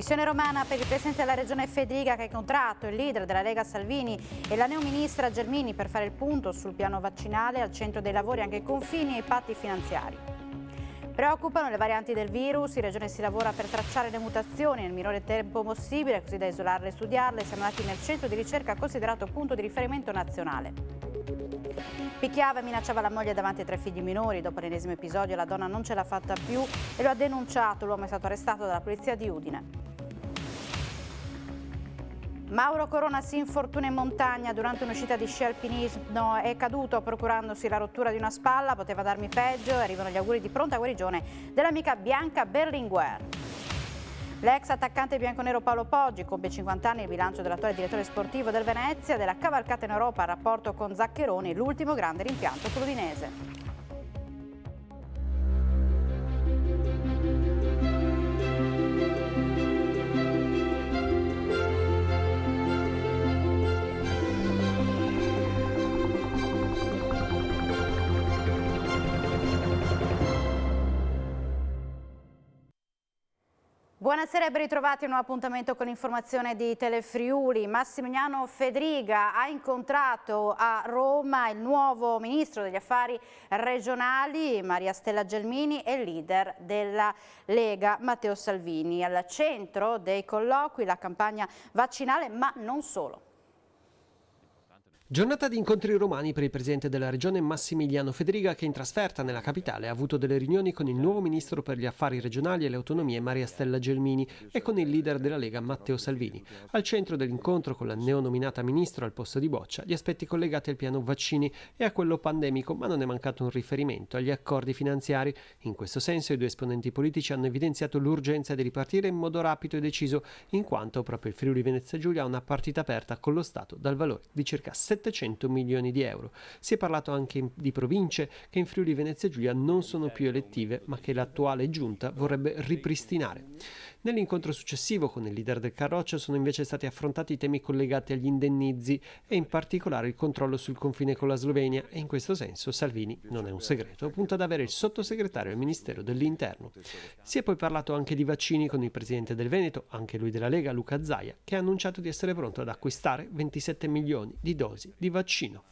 Missione romana per il Presidente della Regione Fedriga che ha incontrato il leader della Lega Salvini e la neoministra Gelmini per fare il punto sul piano vaccinale, al centro dei lavori anche i confini e i patti finanziari. Preoccupano le varianti del virus, in Regione si lavora per tracciare le mutazioni nel minore tempo possibile, così da isolarle e studiarle. Siamo andati nel centro di ricerca considerato punto di riferimento nazionale. Picchiava e minacciava la moglie davanti ai 3 figli minori. Dopo l'ennesimo episodio la donna non ce l'ha fatta più e lo ha denunciato. L'uomo è stato arrestato dalla polizia di Udine. Mauro Corona si infortuna in montagna durante un'uscita di sci alpinismo, è caduto procurandosi la rottura di una spalla, poteva darmi peggio, arrivano gli auguri di pronta guarigione dell'amica Bianca Berlinguer. L'ex attaccante bianconero Paolo Poggi compie 50 anni, il bilancio dell'attuale direttore sportivo del Venezia, della cavalcata in Europa, il rapporto con Zaccheroni, l'ultimo grande rimpianto clubinese. Buonasera e ben ritrovati a un nuovo appuntamento con l'informazione di Telefriuli. Massimiliano Fedriga ha incontrato a Roma il nuovo ministro degli affari regionali, Maria Stella Gelmini, e il leader della Lega, Matteo Salvini. Al centro dei colloqui la campagna vaccinale, ma non solo. Giornata di incontri romani per il presidente della regione Massimiliano Fedriga, che in trasferta nella capitale ha avuto delle riunioni con il nuovo ministro per gli affari regionali e le autonomie Maria Stella Gelmini e con il leader della Lega Matteo Salvini. Al centro dell'incontro con la neonominata ministro al posto di Boccia gli aspetti collegati al piano vaccini e a quello pandemico, ma non è mancato un riferimento agli accordi finanziari. In questo senso i due esponenti politici hanno evidenziato l'urgenza di ripartire in modo rapido e deciso, in quanto proprio il Friuli Venezia Giulia ha una partita aperta con lo Stato dal valore di circa 700 milioni di euro. Si è parlato anche di province che in Friuli Venezia Giulia non sono più elettive, ma che l'attuale giunta vorrebbe ripristinare. Nell'incontro successivo con il leader del Carroccio sono invece stati affrontati i temi collegati agli indennizi e in particolare il controllo sul confine con la Slovenia, e in questo senso Salvini, non è un segreto, punta ad avere il sottosegretario al Ministero dell'Interno. Si è poi parlato anche di vaccini con il presidente del Veneto, anche lui della Lega, Luca Zaia, che ha annunciato di essere pronto ad acquistare 27 milioni di dosi di vaccino.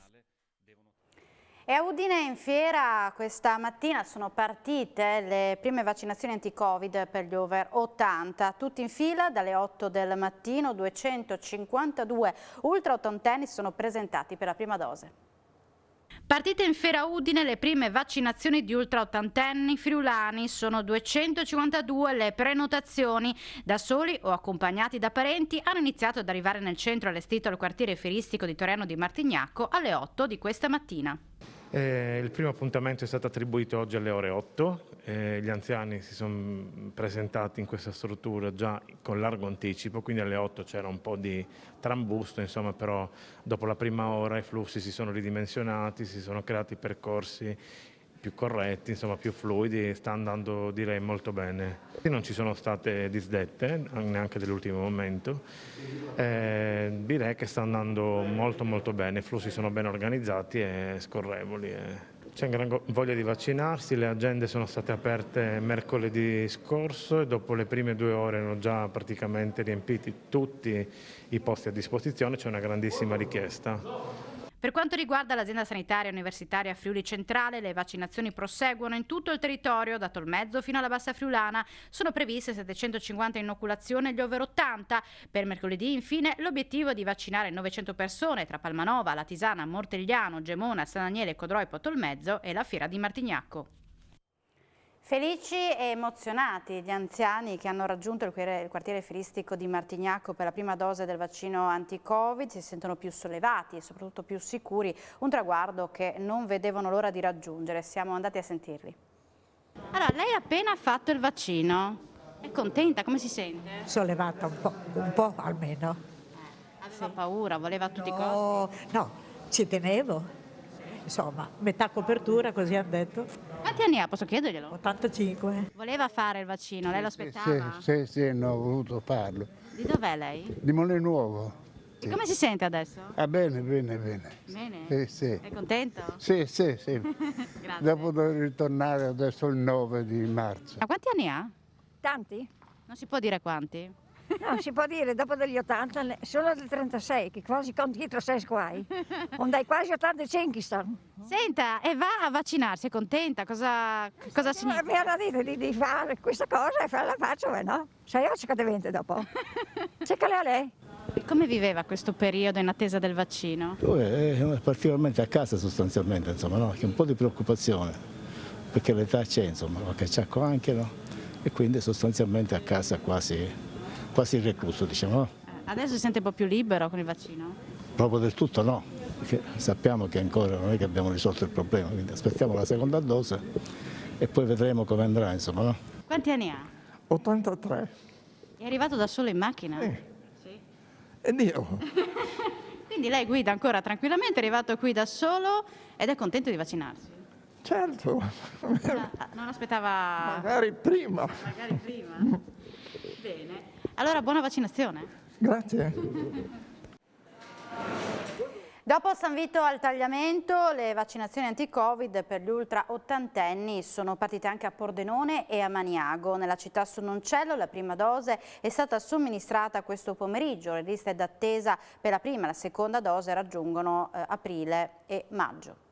E a Udine in fiera questa mattina sono partite le prime vaccinazioni anti-Covid per gli over 80, tutti in fila dalle 8 del mattino. 252 ultra ottantenni si sono presentati per la prima dose. Partite in fiera a Udine le prime vaccinazioni di ultra ottantenni friulani, sono 252 le prenotazioni. Da soli o accompagnati da parenti hanno iniziato ad arrivare nel centro allestito al quartiere fieristico di Torriano di Martignacco alle 8 di questa mattina. Il primo appuntamento è stato attribuito oggi alle ore 8, gli anziani si sono presentati in questa struttura già con largo anticipo, quindi alle 8 c'era un po' di trambusto, insomma, però dopo la prima ora i flussi si sono ridimensionati, si sono creati percorsi più corretti, insomma più fluidi, sta andando direi molto bene. Non ci sono state disdette, neanche dell'ultimo momento, direi che sta andando molto bene, i flussi sono ben organizzati e scorrevoli. C'è gran voglia di vaccinarsi, le agende sono state aperte mercoledì scorso e dopo le prime 2 ore hanno già praticamente riempiti tutti i posti a disposizione, c'è una grandissima richiesta. Per quanto riguarda l'azienda sanitaria universitaria Friuli Centrale, le vaccinazioni proseguono in tutto il territorio, da Tolmezzo fino alla Bassa Friulana. Sono previste 750 inoculazioni agli over 80. Per mercoledì, infine, l'obiettivo è di vaccinare 900 persone tra Palmanova, Latisana, Mortegliano, Gemona, San Daniele, Codroipo, Tolmezzo e la Fiera di Martignacco. Felici e emozionati gli anziani che hanno raggiunto il quartiere fieristico di Martignacco per la prima dose del vaccino anti-Covid, si sentono più sollevati e soprattutto più sicuri, un traguardo che non vedevano l'ora di raggiungere. Siamo andati a sentirli. Allora, lei ha appena fatto il vaccino, è contenta? Come si sente? Sollevata un po' almeno. Aveva paura, voleva a tutti i costi? No, ci tenevo. Insomma, metà copertura, così hanno detto. Quanti anni ha? Posso chiederglielo? 85. Voleva fare il vaccino, lei lo aspettava? Sì, no, ho voluto farlo. Di dov'è lei? Di Molenuovo. E come si sente adesso? Bene. Bene? Sì. È contento? Sì. Grazie. Dopo devo ritornare adesso il 9 di marzo. Ma quanti anni ha? Tanti? Non si può dire quanti? Non si può dire, dopo degli 80, sono del 36, che quasi conti dietro 6 squai. Non dai quasi 85 stanno. Senta, e va a vaccinarsi, è contenta? Cosa significa? Mi hanno detto di fare questa cosa e la faccio, ma no. Sai, io cerco di 20 dopo. Cercale a lei. Come viveva questo periodo in attesa del vaccino? Particolarmente a casa sostanzialmente, insomma, no? Che un po' di preoccupazione, perché l'età c'è, insomma, qualche acciacco anche, no? E quindi sostanzialmente a casa quasi recluso, diciamo. No? Adesso si sente un po' più libero con il vaccino? Proprio del tutto no, perché sappiamo che ancora non è che abbiamo risolto il problema, quindi aspettiamo la seconda dose e poi vedremo come andrà, insomma. No? Quanti anni ha? 83. È arrivato da solo in macchina? Sì. E Dio. Quindi lei guida ancora tranquillamente, è arrivato qui da solo ed è contento di vaccinarsi? Certo. Non aspettava... Magari prima. Magari prima? Bene. Allora buona vaccinazione. Grazie. Dopo San Vito al tagliamento, le vaccinazioni anti-Covid per gli ultra ottantenni sono partite anche a Pordenone e a Maniago. Nella città Sonnoncello la prima dose è stata somministrata questo pomeriggio. Le liste d'attesa per la prima e la seconda dose raggiungono aprile e maggio.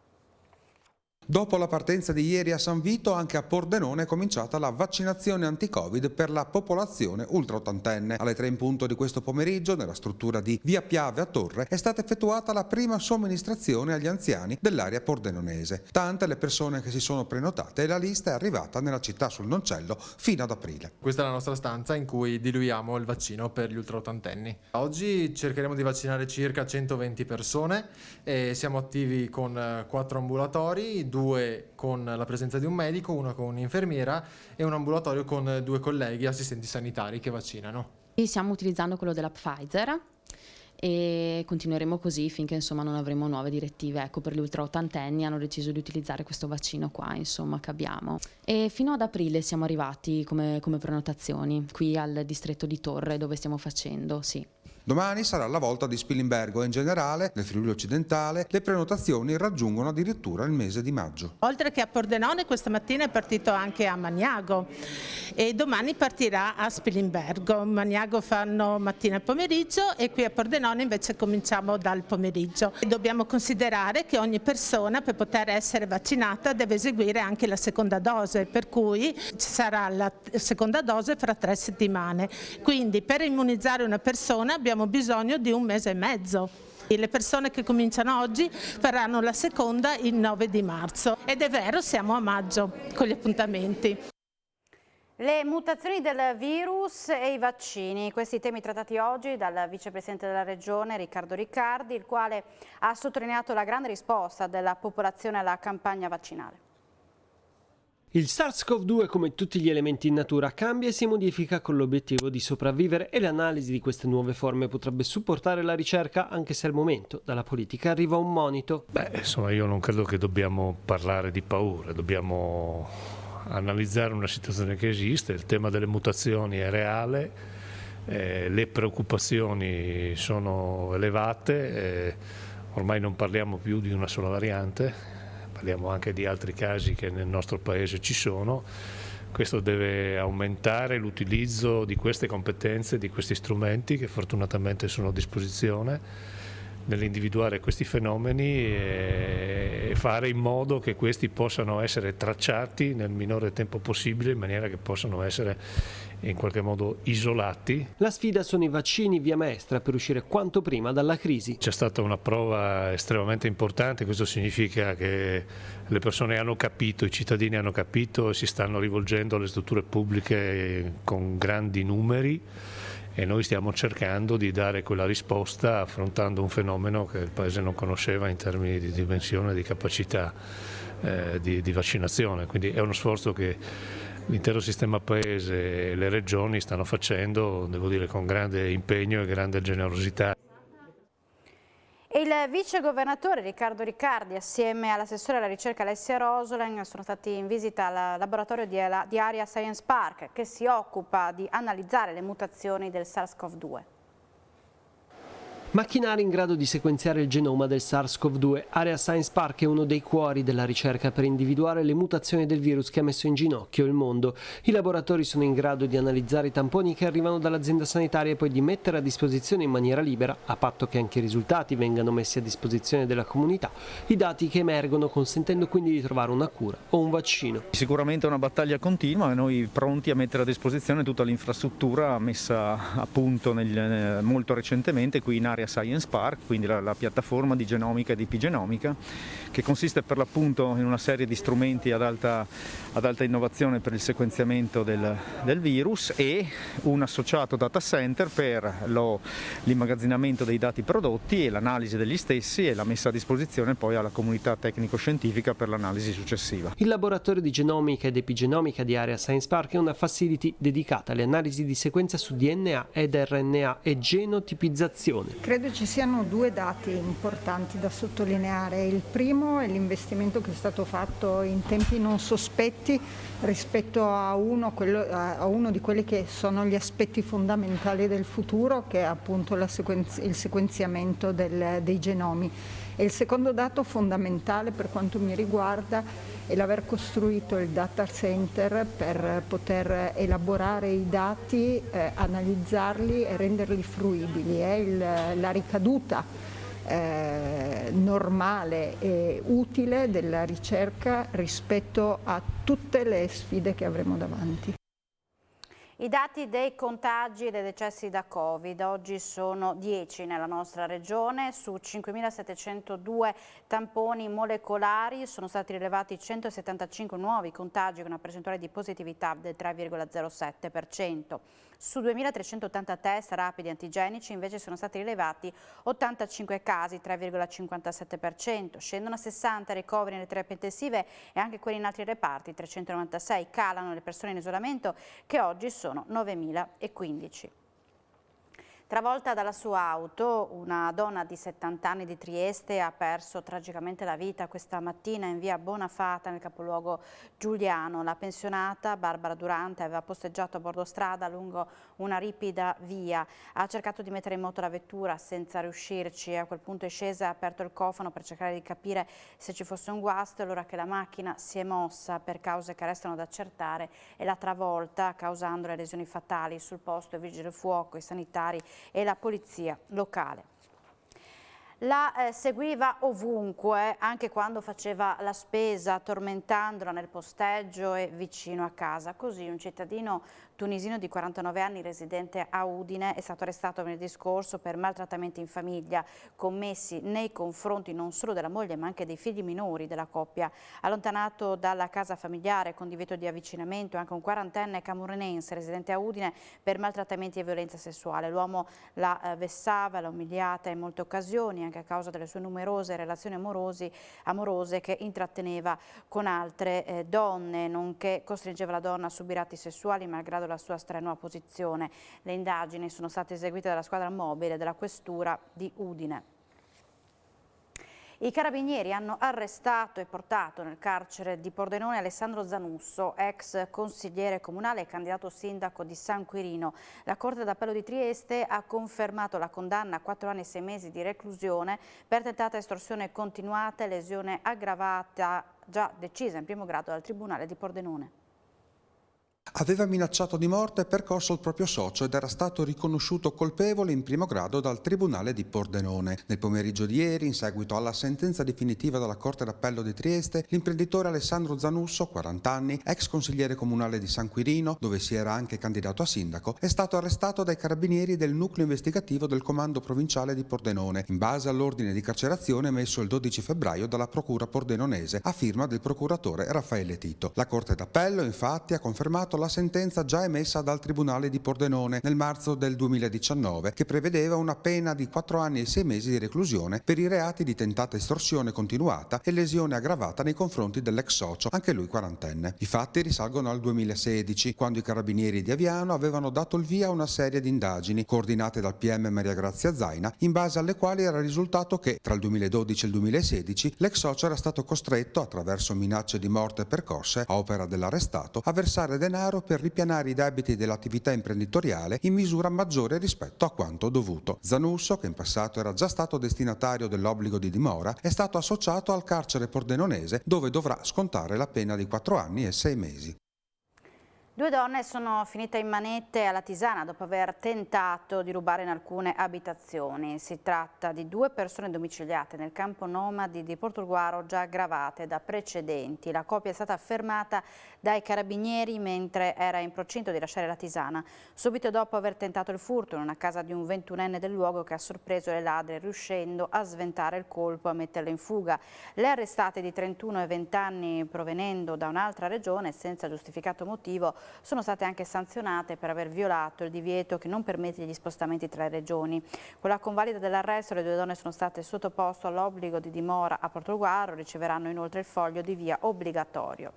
Dopo la partenza di ieri a San Vito, anche a Pordenone è cominciata la vaccinazione anti-Covid per la popolazione ultraottantenne. Alle 3 in punto di questo pomeriggio, nella struttura di Via Piave a Torre, è stata effettuata la prima somministrazione agli anziani dell'area pordenonese. Tante le persone che si sono prenotate e la lista è arrivata nella città Sonnoncello fino ad aprile. Questa è la nostra stanza in cui diluiamo il vaccino per gli ultraottantenni. Oggi cercheremo di vaccinare circa 120 persone e siamo attivi con 4 ambulatori, 2 con la presenza di un medico, 1 con un'infermiera e un ambulatorio con 2 colleghi assistenti sanitari che vaccinano. Stiamo utilizzando quello della Pfizer e continueremo così finché insomma non avremo nuove direttive. Ecco, per gli ultraottantenni hanno deciso di utilizzare questo vaccino qua, insomma, che abbiamo. E fino ad aprile siamo arrivati come prenotazioni qui al distretto di Torre dove stiamo facendo, sì. Domani sarà la volta di Spilimbergo e in generale nel Friuli occidentale le prenotazioni raggiungono addirittura il mese di maggio. Oltre che a Pordenone questa mattina è partito anche a Maniago e domani partirà a Spilimbergo. Maniago fanno mattina e pomeriggio e qui a Pordenone invece cominciamo dal pomeriggio. E dobbiamo considerare che ogni persona per poter essere vaccinata deve eseguire anche la seconda dose, per cui ci sarà la seconda dose fra 3 settimane. Quindi per immunizzare una persona abbiamo bisogno di 1 mese e mezzo. E le persone che cominciano oggi faranno la seconda il 9 di marzo. Ed è vero, siamo a maggio con gli appuntamenti. Le mutazioni del virus e i vaccini, questi temi trattati oggi dal vicepresidente della Regione Riccardo Riccardi, il quale ha sottolineato la grande risposta della popolazione alla campagna vaccinale. Il SARS-CoV-2, come tutti gli elementi in natura, cambia e si modifica con l'obiettivo di sopravvivere e l'analisi di queste nuove forme potrebbe supportare la ricerca, anche se al momento dalla politica arriva un monito. Insomma, io non credo che dobbiamo parlare di paura, dobbiamo analizzare una situazione che esiste, il tema delle mutazioni è reale, le preoccupazioni sono elevate, ormai non parliamo più di una sola variante. Parliamo anche di altri casi che nel nostro paese ci sono. Questo deve aumentare l'utilizzo di queste competenze, di questi strumenti che fortunatamente sono a disposizione nell'individuare questi fenomeni e fare in modo che questi possano essere tracciati nel minore tempo possibile in maniera che possano essere in qualche modo isolati. La sfida sono i vaccini via maestra per uscire quanto prima dalla crisi. C'è stata una prova estremamente importante, questo significa che le persone hanno capito, i cittadini hanno capito e si stanno rivolgendo alle strutture pubbliche con grandi numeri e noi stiamo cercando di dare quella risposta affrontando un fenomeno che il Paese non conosceva in termini di dimensione e di capacità di vaccinazione, quindi è uno sforzo che l'intero sistema Paese e le regioni stanno facendo, devo dire, con grande impegno e grande generosità. E il vice governatore Riccardo Riccardi assieme all'assessore alla ricerca Alessia Rosolen sono stati in visita al laboratorio di Aria Science Park che si occupa di analizzare le mutazioni del SARS-CoV-2. Macchinari in grado di sequenziare il genoma del SARS-CoV-2. Area Science Park è uno dei cuori della ricerca per individuare le mutazioni del virus che ha messo in ginocchio il mondo. I laboratori sono in grado di analizzare i tamponi che arrivano dall'azienda sanitaria e poi di mettere a disposizione in maniera libera, a patto che anche i risultati vengano messi a disposizione della comunità, i dati che emergono, consentendo quindi di trovare una cura o un vaccino. Sicuramente è una battaglia continua e noi pronti a mettere a disposizione tutta l'infrastruttura messa a punto molto recentemente qui in Area Science Park, quindi la piattaforma di genomica e di epigenomica, che consiste per l'appunto in una serie di strumenti ad alta innovazione per il sequenziamento del virus e un associato data center per l'immagazzinamento dei dati prodotti e l'analisi degli stessi e la messa a disposizione poi alla comunità tecnico-scientifica per l'analisi successiva. Il laboratorio di genomica ed epigenomica di Area Science Park è una facility dedicata alle analisi di sequenza su DNA ed RNA e genotipizzazione. Credo ci siano due dati importanti da sottolineare. Il primo è l'investimento che è stato fatto in tempi non sospetti rispetto a uno di quelli che sono gli aspetti fondamentali del futuro, che è appunto il sequenziamento dei genomi. E il secondo dato fondamentale per quanto mi riguarda è l'aver costruito il data center per poter elaborare i dati, analizzarli e renderli fruibili. È la ricaduta normale e utile della ricerca rispetto a tutte le sfide che avremo davanti. I dati dei contagi e dei decessi da Covid oggi sono 10 nella nostra regione. Su 5.702 tamponi molecolari sono stati rilevati 175 nuovi contagi con una percentuale di positività del 3,07%. Su 2.380 test rapidi antigenici invece sono stati rilevati 85 casi, 3,57%. Scendono a 60 ricoveri nelle terapie intensive e anche quelli in altri reparti, 396. Calano le persone in isolamento che oggi sono 9.015. Travolta dalla sua auto, una donna di 70 anni di Trieste ha perso tragicamente la vita questa mattina in via Bonafata nel capoluogo giuliano. La pensionata Barbara Durante aveva posteggiato a bordo strada lungo una ripida via. Ha cercato di mettere in moto la vettura senza riuscirci. A quel punto è scesa e ha aperto il cofano per cercare di capire se ci fosse un guasto. Allora che la macchina si è mossa per cause che restano da accertare e l'ha travolta, causando le lesioni fatali. Sul posto i vigili del fuoco, i sanitari e la polizia locale. La seguiva ovunque, anche quando faceva la spesa, tormentandola nel posteggio e vicino a casa. Così un cittadino tunisino di 49 anni residente a Udine è stato arrestato venerdì scorso per maltrattamenti in famiglia commessi nei confronti non solo della moglie ma anche dei figli minori della coppia. Allontanato dalla casa familiare con divieto di avvicinamento anche un quarantenne camoranense residente a Udine per maltrattamenti e violenza sessuale. L'uomo la vessava, la umiliata in molte occasioni anche a causa delle sue numerose relazioni amorose che intratteneva con altre donne, nonché costringeva la donna a subire atti sessuali malgrado la sua strenua posizione. Le indagini sono state eseguite dalla squadra mobile della questura di Udine. I carabinieri hanno arrestato e portato nel carcere di Pordenone Alessandro Zanusso, ex consigliere comunale e candidato sindaco di San Quirino. La Corte d'Appello di Trieste ha confermato la condanna a 4 anni e 6 mesi di reclusione per tentata estorsione continuata e lesione aggravata già decisa in primo grado dal Tribunale di Pordenone. Aveva minacciato di morte e percosso il proprio socio ed era stato riconosciuto colpevole in primo grado dal Tribunale di Pordenone. Nel pomeriggio di ieri, in seguito alla sentenza definitiva della Corte d'Appello di Trieste, l'imprenditore Alessandro Zanusso, 40 anni, ex consigliere comunale di San Quirino, dove si era anche candidato a sindaco, è stato arrestato dai carabinieri del nucleo investigativo del Comando Provinciale di Pordenone, in base all'ordine di carcerazione emesso il 12 febbraio dalla Procura pordenonese, a firma del procuratore Raffaele Tito. La Corte d'Appello, infatti, ha confermato la sentenza già emessa dal Tribunale di Pordenone nel marzo del 2019, che prevedeva una pena di 4 anni e 6 mesi di reclusione per i reati di tentata estorsione continuata e lesione aggravata nei confronti dell'ex socio, anche lui quarantenne. I fatti risalgono al 2016, quando i carabinieri di Aviano avevano dato il via a una serie di indagini coordinate dal PM Maria Grazia Zaina, in base alle quali era risultato che tra il 2012 e il 2016 l'ex socio era stato costretto, attraverso minacce di morte percosse a opera dell'arrestato, a versare denaro euro per ripianare i debiti dell'attività imprenditoriale in misura maggiore rispetto a quanto dovuto. Zanusso, che in passato era già stato destinatario dell'obbligo di dimora, è stato associato al carcere pordenonese, dove dovrà scontare la pena di 4 anni e 6 mesi. 2 donne sono finite in manette alla Tisana dopo aver tentato di rubare in alcune abitazioni. Si tratta di 2 persone domiciliate nel campo nomadi di Portogruaro, già aggravate da precedenti. La coppia è stata fermata dai carabinieri mentre era in procinto di lasciare la Tisana, subito dopo aver tentato il furto in una casa di un 21enne del luogo che ha sorpreso le ladre, riuscendo a sventare il colpo e a metterle in fuga. Le arrestate di 31 e 20 anni provenendo da un'altra regione senza giustificato motivo sono state anche sanzionate per aver violato il divieto che non permette gli spostamenti tra le regioni. Con la convalida dell'arresto le 2 donne sono state sottoposte all'obbligo di dimora a Portogruaro, riceveranno inoltre il foglio di via obbligatorio.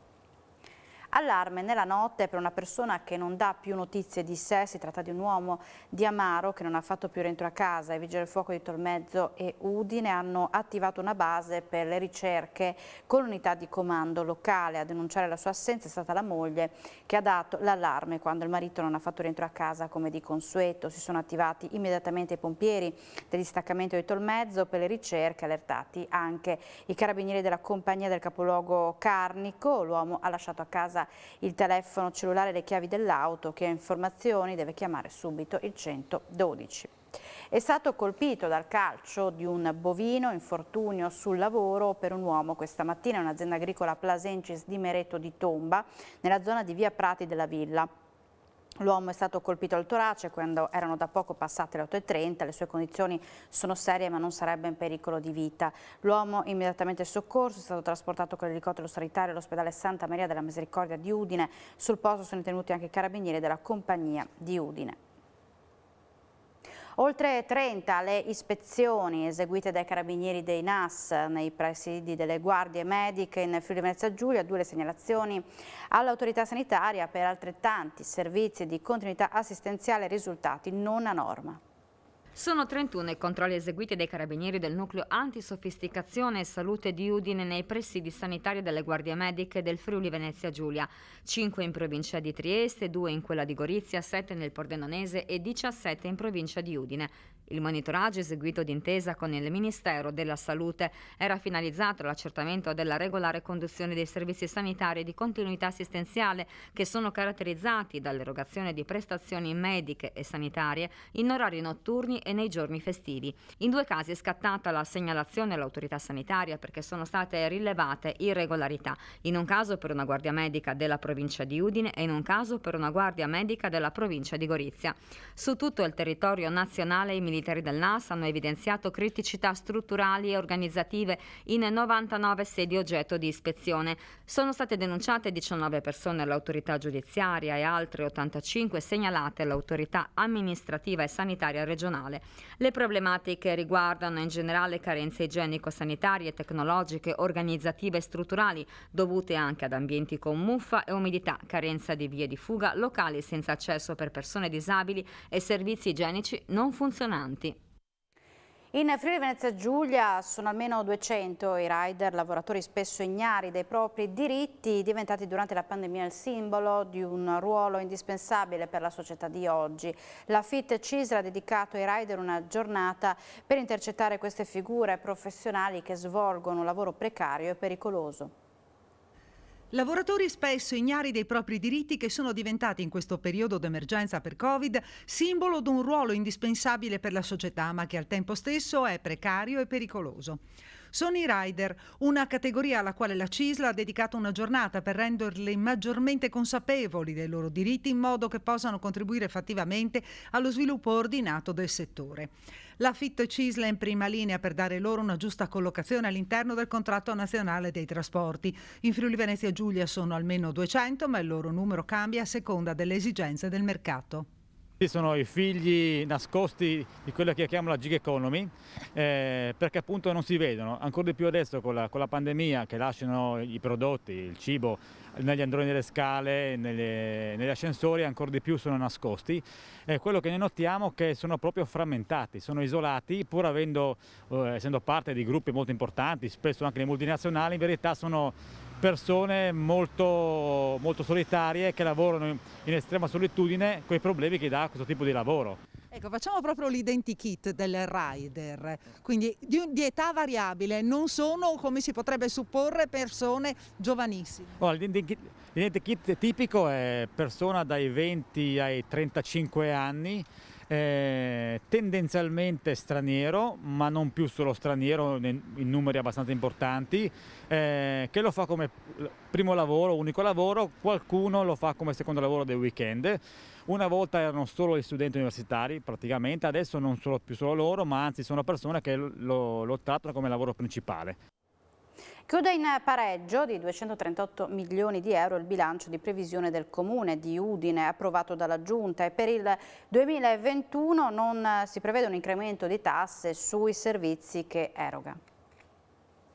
Allarme nella notte per una persona che non dà più notizie di sé. Si tratta di un uomo di Amaro che non ha fatto più rientro a casa. I vigili del fuoco di Tolmezzo e Udine hanno attivato una base per le ricerche con l'unità di comando locale. A denunciare la sua assenza è stata la moglie, che ha dato l'allarme quando il marito non ha fatto rientro a casa come di consueto. Si sono attivati immediatamente i pompieri del distaccamento di Tolmezzo per le ricerche, allertati anche i carabinieri della compagnia del capoluogo Carnico. L'uomo ha lasciato a casa il telefono cellulare e le chiavi dell'auto. Chi ha informazioni deve chiamare subito il 112. È stato colpito dal calcio di un bovino, infortunio sul lavoro per un uomo questa mattina in un'azienda agricola Plasencis di Mereto di Tomba, nella zona di via Prati della Villa. L'uomo è stato colpito al torace quando erano da poco passate le 8:30, le sue condizioni sono serie ma non sarebbe in pericolo di vita. L'uomo immediatamente soccorso è stato trasportato con l'elicottero sanitario all'ospedale Santa Maria della Misericordia di Udine. Sul posto sono tenuti anche i carabinieri della compagnia di Udine. Oltre 30 le ispezioni eseguite dai carabinieri dei NAS nei presidi delle guardie mediche in Friuli Venezia Giulia, 2 le segnalazioni all'autorità sanitaria per altrettanti servizi di continuità assistenziale risultati non a norma. Sono 31 i controlli eseguiti dai carabinieri del nucleo antisofisticazione e salute di Udine nei presidi sanitari delle guardie mediche del Friuli Venezia Giulia, 5 in provincia di Trieste, 2 in quella di Gorizia, 7 nel Pordenonese e 17 in provincia di Udine. Il monitoraggio eseguito d'intesa con il Ministero della Salute era finalizzato all'accertamento della regolare conduzione dei servizi sanitari di continuità assistenziale che sono caratterizzati dall'erogazione di prestazioni mediche e sanitarie in orari notturni e nei giorni festivi. In 2 casi è scattata la segnalazione all'autorità sanitaria perché sono state rilevate irregolarità, in un caso per una guardia medica della provincia di Udine e in un caso per una guardia medica della provincia di Gorizia. Su tutto il territorio nazionale i militari del NAS hanno evidenziato criticità strutturali e organizzative in 99 sedi oggetto di ispezione. Sono state denunciate 19 persone all'autorità giudiziaria e altre 85 segnalate all'autorità amministrativa e sanitaria regionale. Le problematiche riguardano in generale carenze igienico-sanitarie, tecnologiche, organizzative e strutturali, dovute anche ad ambienti con muffa e umidità, carenza di vie di fuga, locali senza accesso per persone disabili e servizi igienici non funzionanti. In Friuli Venezia Giulia sono almeno 200 i rider, lavoratori spesso ignari dei propri diritti, diventati durante la pandemia il simbolo di un ruolo indispensabile per la società di oggi. La FIT CISL ha dedicato ai rider una giornata per intercettare queste figure professionali che svolgono un lavoro precario e pericoloso. Lavoratori spesso ignari dei propri diritti che sono diventati in questo periodo d'emergenza per Covid simbolo di un ruolo indispensabile per la società, ma che al tempo stesso è precario e pericoloso. Sono i rider, una categoria alla quale la CISL ha dedicato una giornata per renderli maggiormente consapevoli dei loro diritti in modo che possano contribuire fattivamente allo sviluppo ordinato del settore. La FIT CISL è in prima linea per dare loro una giusta collocazione all'interno del contratto nazionale dei trasporti. In Friuli Venezia Giulia sono almeno 200, ma il loro numero cambia a seconda delle esigenze del mercato. Sono i figli nascosti di quella che chiamiamo la gig economy, perché appunto non si vedono, ancora di più adesso con la pandemia, che lasciano i prodotti, il cibo negli androni delle scale, negli ascensori ancora di più sono nascosti. Quello che noi notiamo è che sono proprio frammentati, sono isolati, pur essendo parte di gruppi molto importanti, spesso anche le multinazionali, in verità sono persone molto, molto solitarie che lavorano in estrema solitudine con i problemi che dà questo tipo di lavoro. Ecco, facciamo proprio l'identikit del rider, quindi di età variabile, non sono, come si potrebbe supporre, persone giovanissime. L'identikit tipico è persona dai 20 ai 35 anni, tendenzialmente straniero, ma non più solo straniero, in numeri abbastanza importanti, che lo fa come primo lavoro, unico lavoro, qualcuno lo fa come secondo lavoro del weekend. Una volta erano solo gli studenti universitari praticamente, adesso non sono più solo loro, ma anzi sono persone che lo trattano come lavoro principale. Chiude in pareggio di 238 milioni di euro il bilancio di previsione del Comune di Udine approvato dalla Giunta, e per il 2021 non si prevede un incremento di tasse sui servizi che eroga.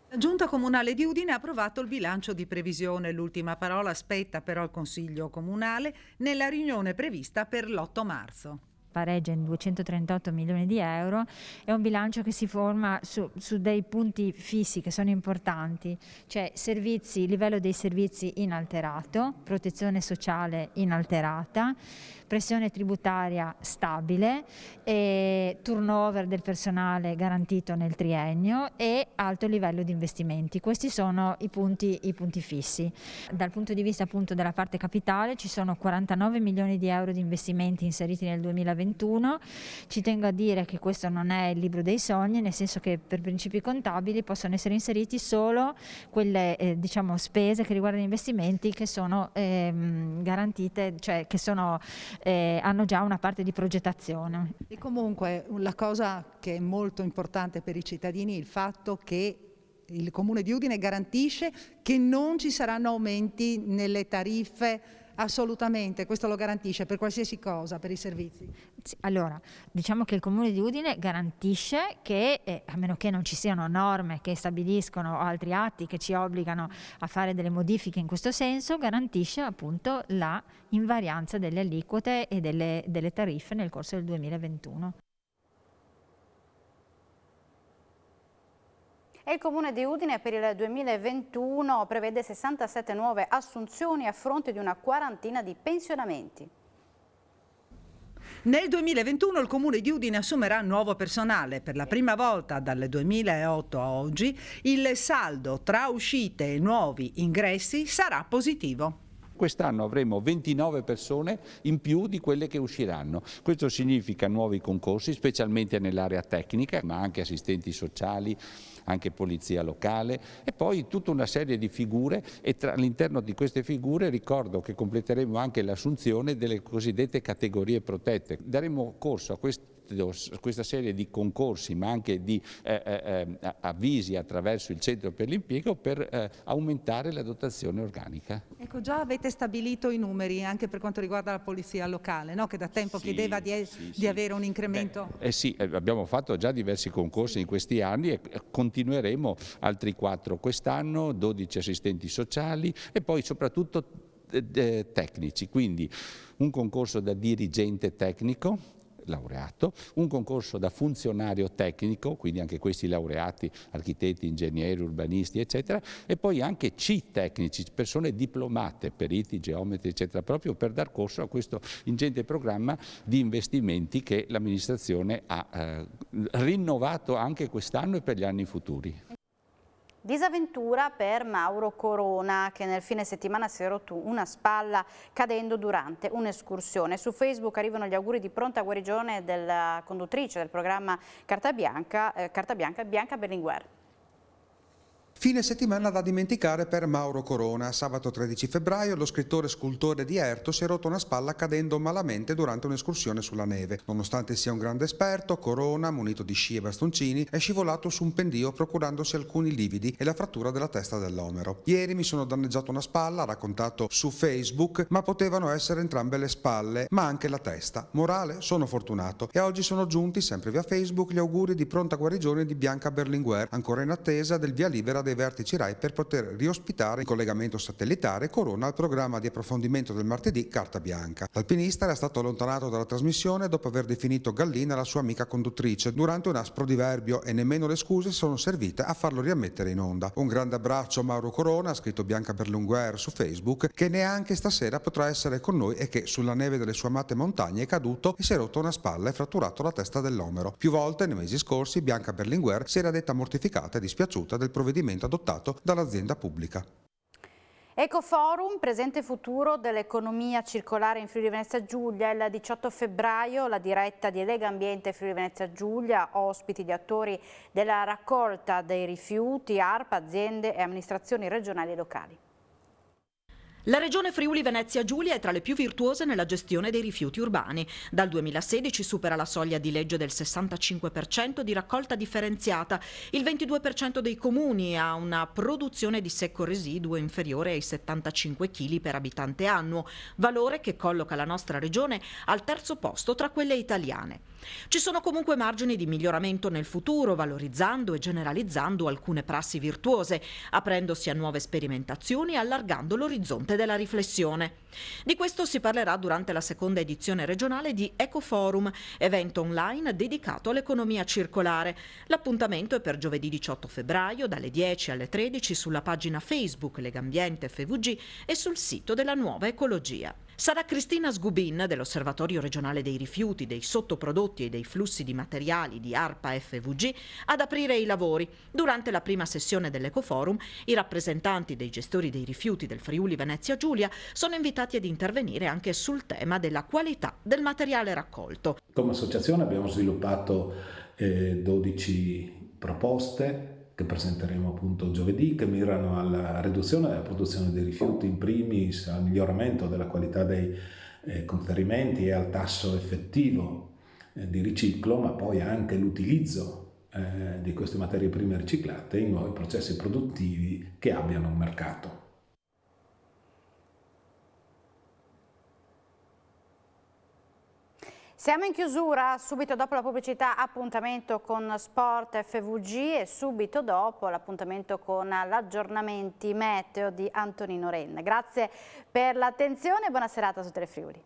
La Giunta Comunale di Udine ha approvato il bilancio di previsione. L'ultima parola spetta però al Consiglio Comunale nella riunione prevista per l'8 marzo. Pareggia in 238 milioni di euro, è un bilancio che si forma su dei punti fissi che sono importanti, cioè servizi, livello dei servizi inalterato, protezione sociale inalterata, pressione tributaria stabile, e turnover del personale garantito nel triennio e alto livello di investimenti. Questi sono i punti fissi. Dal punto di vista appunto della parte capitale ci sono 49 milioni di euro di investimenti inseriti nel 2021. Ci tengo a dire che questo non è il libro dei sogni, nel senso che per principi contabili possono essere inseriti solo quelle spese che riguardano gli investimenti che sono garantite, cioè che sono hanno già una parte di progettazione. E comunque la cosa che è molto importante per i cittadini è il fatto che il Comune di Udine garantisce che non ci saranno aumenti nelle tariffe, assolutamente, questo lo garantisce per qualsiasi cosa, per i servizi. Sì, allora, diciamo che il Comune di Udine garantisce che, a meno che non ci siano norme che stabiliscono o altri atti che ci obbligano a fare delle modifiche in questo senso, garantisce appunto la invarianza delle aliquote e delle tariffe nel corso del 2021. E il Comune di Udine per il 2021 prevede 67 nuove assunzioni a fronte di una quarantina di pensionamenti. Nel 2021 il Comune di Udine assumerà nuovo personale. Per la prima volta dal 2008 a oggi il saldo tra uscite e nuovi ingressi sarà positivo. Quest'anno avremo 29 persone in più di quelle che usciranno. Questo significa nuovi concorsi, specialmente nell'area tecnica, ma anche assistenti sociali, anche polizia locale, e poi tutta una serie di figure, e all'interno di queste figure ricordo che completeremo anche l'assunzione delle cosiddette categorie protette. Daremo corso a questa serie di concorsi, ma anche di avvisi attraverso il Centro per l'Impiego per aumentare la dotazione organica. Ecco, già avete stabilito i numeri anche per quanto riguarda la polizia locale, no? Che da tempo chiedeva di avere un incremento? Sì, abbiamo fatto già diversi concorsi in questi anni e continueremo altri 4 quest'anno, 12 assistenti sociali e poi soprattutto tecnici, quindi un concorso da dirigente tecnico laureato, un concorso da funzionario tecnico, quindi anche questi laureati, architetti, ingegneri, urbanisti, eccetera, e poi anche C-tecnici, persone diplomate, periti, geometri, eccetera, proprio per dar corso a questo ingente programma di investimenti che l'amministrazione ha rinnovato anche quest'anno e per gli anni futuri. Disavventura per Mauro Corona, che nel fine settimana si è rotto una spalla cadendo durante un'escursione. Su Facebook arrivano gli auguri di pronta guarigione della conduttrice del programma Carta Bianca, Bianca Berlinguer. Fine settimana da dimenticare per Mauro Corona. Sabato 13 febbraio lo scrittore scultore di Erto si è rotto una spalla cadendo malamente durante un'escursione sulla neve. Nonostante sia un grande esperto, Corona, munito di sci e bastoncini, è scivolato su un pendio procurandosi alcuni lividi e la frattura della testa dell'omero. Ieri mi sono danneggiato una spalla, ha raccontato su Facebook, ma potevano essere entrambe le spalle, ma anche la testa. Morale, sono fortunato. E oggi sono giunti, sempre via Facebook, gli auguri di pronta guarigione di Bianca Berlinguer, ancora in attesa del via libera dei dei vertici RAI per poter riospitare il collegamento satellitare corona al programma di approfondimento del martedì Carta Bianca. L'alpinista era stato allontanato dalla trasmissione dopo aver definito gallina la sua amica conduttrice durante un aspro diverbio e nemmeno le scuse sono servite a farlo riammettere in onda. Un grande abbraccio a Mauro Corona, ha scritto Bianca Berlinguer su Facebook, che neanche stasera potrà essere con noi e che sulla neve delle sue amate montagne è caduto e si è rotto una spalla e fratturato la testa dell'omero. Più volte nei mesi scorsi Bianca Berlinguer si era detta mortificata e dispiaciuta del provvedimento adottato dall'azienda pubblica. Ecoforum, presente e futuro dell'economia circolare in Friuli Venezia Giulia. Il 18 febbraio la diretta di Lega Ambiente Friuli Venezia Giulia, ospiti gli attori della raccolta dei rifiuti, ARP, aziende e amministrazioni regionali e locali. La Regione Friuli Venezia Giulia è tra le più virtuose nella gestione dei rifiuti urbani. Dal 2016 supera la soglia di legge del 65% di raccolta differenziata. Il 22% dei comuni ha una produzione di secco residuo inferiore ai 75 kg per abitante annuo, valore che colloca la nostra regione al terzo posto tra quelle italiane. Ci sono comunque margini di miglioramento nel futuro, valorizzando e generalizzando alcune prassi virtuose, aprendosi a nuove sperimentazioni e allargando l'orizzonte della riflessione. Di questo si parlerà durante la seconda edizione regionale di Ecoforum, evento online dedicato all'economia circolare. L'appuntamento è per giovedì 18 febbraio dalle 10 alle 13 sulla pagina Facebook Lega Ambiente FVG e sul sito della Nuova Ecologia. Sarà Cristina Sgubin dell'Osservatorio regionale dei rifiuti, dei sottoprodotti e dei flussi di materiali di ARPA FVG ad aprire i lavori. Durante la prima sessione dell'Ecoforum i rappresentanti dei gestori dei rifiuti del Friuli Venezia Giulia sono invitati ad intervenire anche sul tema della qualità del materiale raccolto. Come associazione abbiamo sviluppato 12 proposte che presenteremo appunto giovedì, che mirano alla riduzione della produzione dei rifiuti, in primis al miglioramento della qualità dei conferimenti e al tasso effettivo di riciclo, ma poi anche l'utilizzo di queste materie prime riciclate in nuovi processi produttivi che abbiano un mercato. Siamo in chiusura, subito dopo la pubblicità appuntamento con Sport FVG e subito dopo l'appuntamento con l'aggiornamenti meteo di Antonino Renna. Grazie per l'attenzione e buona serata su Telefriuli.